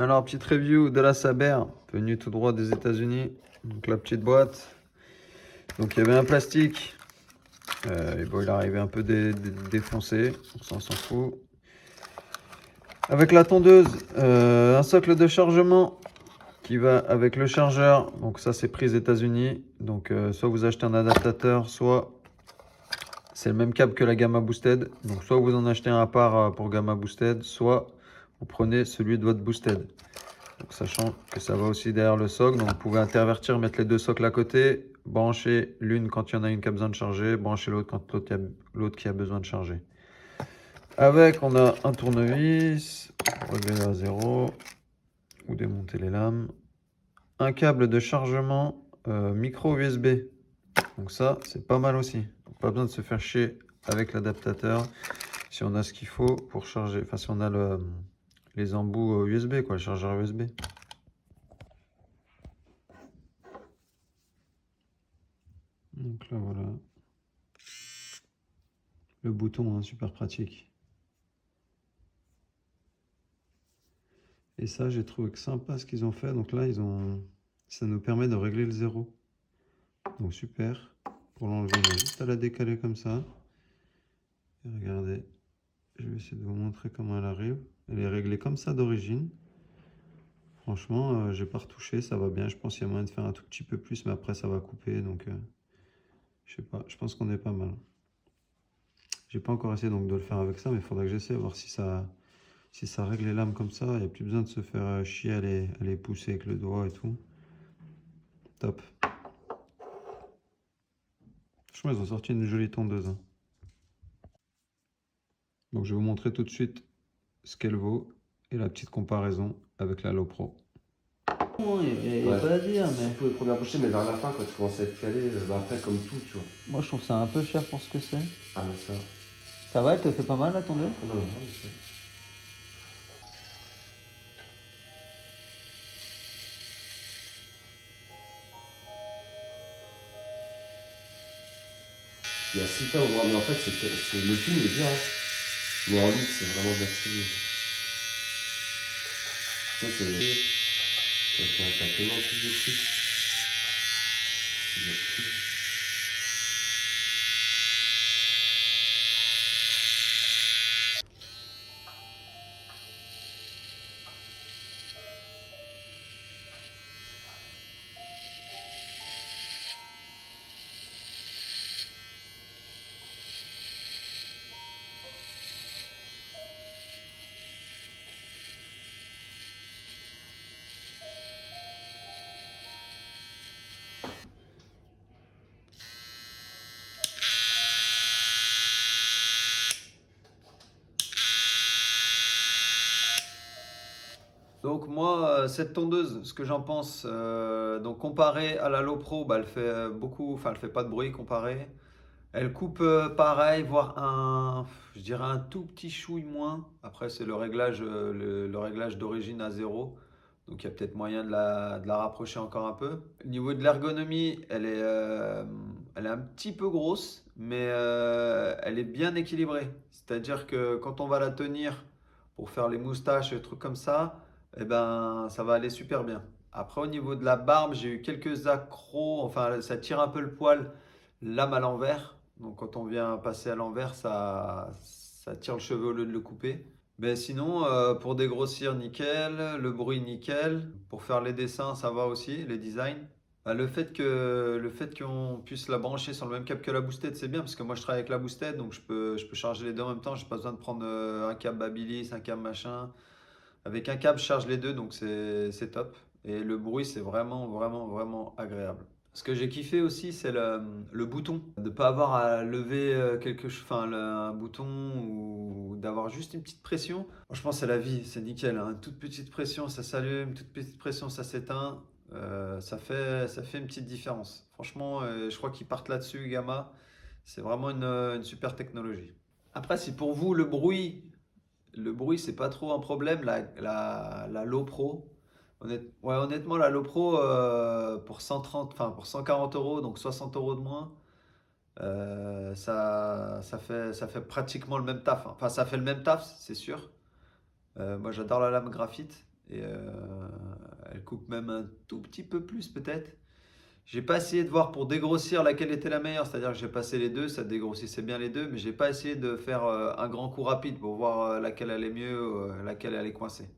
Alors, petite review de la Saber, venue tout droit des États-Unis. Donc, la petite boîte. Donc, il y avait un plastique. Et bon, il est arrivé un peu défoncé. Ça, on s'en fout. Avec la tondeuse, un socle de chargement qui va avec le chargeur. Donc, ça, c'est pris aux États-Unis. Donc, soit vous achetez un adaptateur, soit c'est le même câble que la Gamma Boosted. Donc, soit vous en achetez un à part pour Gamma Boosted, soit vous prenez celui de votre Boosted. Donc, sachant que ça va aussi derrière le socle, donc vous pouvez intervertir, mettre les deux socles à côté, brancher l'une quand il y en a une qui a besoin de charger, brancher l'autre quand l'autre qui a besoin de charger. Avec, on a un tournevis, relever à zéro ou démonter les lames, un câble de chargement micro USB. Donc ça, c'est pas mal aussi. Donc, pas besoin de se faire chier avec l'adaptateur si on a ce qu'il faut pour charger. Enfin, si on a les embouts USB, quoi, le chargeur USB. Donc là, voilà. Le bouton, hein, super pratique. Et ça, j'ai trouvé que sympa ce qu'ils ont fait. Donc là, ça nous permet de régler le zéro. Donc super. Pour l'enlever, on a juste à la décaler comme ça. Et regardez, je vais essayer de vous montrer comment elle arrive. Elle est réglée comme ça d'origine. Franchement, j'ai pas retouché, ça va bien. Je pense qu'il y a moyen de faire un tout petit peu plus, mais après ça va couper. Donc, je sais pas. Je pense qu'on est pas mal. J'ai pas encore essayé donc de le faire avec ça, mais il faudrait que j'essaie, voir si ça règle les lames comme ça. Il n'y a plus besoin de se faire chier à les pousser avec le doigt et tout. Top. Franchement, ils ont sorti une jolie tondeuse, hein. Donc, je vais vous montrer tout de suite ce qu'elle vaut et la petite comparaison avec la Lopro. Il n'y a Ouais. pas à dire, mais Surtout les premières bouchées, mais vers la fin, quand tu commences à être calé, après, comme tout, tu vois. moi je trouve ça un peu cher pour ce que c'est. Ah, mais ça. Ça va, elle te fait pas mal la tondeuse? Non, non, mais c'est- Il y a 6 ans, mais en fait, le film est bien, hein. Mais en ligne, c'est vraiment bien stylé. Ça, t'as tellement plus de trucs. C'est bien cool. Donc moi, cette tondeuse, ce que j'en pense, donc comparée à la Lopro, bah, elle fait beaucoup, enfin elle fait pas de bruit comparée. Elle coupe pareil, voire je dirais un tout petit chouille moins. Après c'est le réglage, le réglage d'origine à zéro, donc il y a peut-être moyen de la rapprocher encore un peu. Au niveau de l'ergonomie, elle est un petit peu grosse, mais elle est bien équilibrée. C'est-à-dire que quand on va la tenir pour faire les moustaches et des trucs comme ça, eh ben, ça va aller super bien. Après, au niveau de la barbe, j'ai eu quelques accros. Enfin, ça tire un peu le poil, lame à l'envers. Donc, quand on vient passer à l'envers, ça tire le cheveu au lieu de le couper. Mais sinon, pour dégrossir, nickel. Le bruit, nickel. Pour faire les dessins, ça va aussi, les designs. Bah, le fait qu'on puisse la brancher sur le même câble que la boosted, c'est bien parce que moi je travaille avec la boosted, donc je peux charger les deux en même temps. J'ai pas besoin de prendre un câble Babyliss, un câble machin. Avec un câble, je charge les deux, donc c'est top. Et le bruit, c'est vraiment, vraiment, vraiment agréable. Ce que j'ai kiffé aussi, c'est le bouton. De ne pas avoir à lever un bouton ou d'avoir juste une petite pression. Franchement, c'est la vie, c'est nickel, hein. Toute petite pression, ça s'allume, toute petite pression, ça s'éteint. Ça fait une petite différence. Franchement, je crois qu'ils partent là-dessus, Gamma. C'est vraiment une super technologie. Après, si pour vous, le bruit, c'est pas trop un problème. La Low Pro, ouais, honnêtement, la Low Pro, pour 130, enfin pour 140 euros, donc 60 euros de moins, ça fait pratiquement le même taf, hein. Enfin, ça fait le même taf, c'est sûr. Moi, j'adore la lame graphite. Et elle coupe même un tout petit peu plus peut-être. J'ai pas essayé de voir pour dégrossir laquelle était la meilleure, c'est-à-dire que j'ai passé les deux, ça dégrossissait bien les deux, mais j'ai pas essayé de faire un grand coup rapide pour voir laquelle allait mieux, laquelle allait coincer.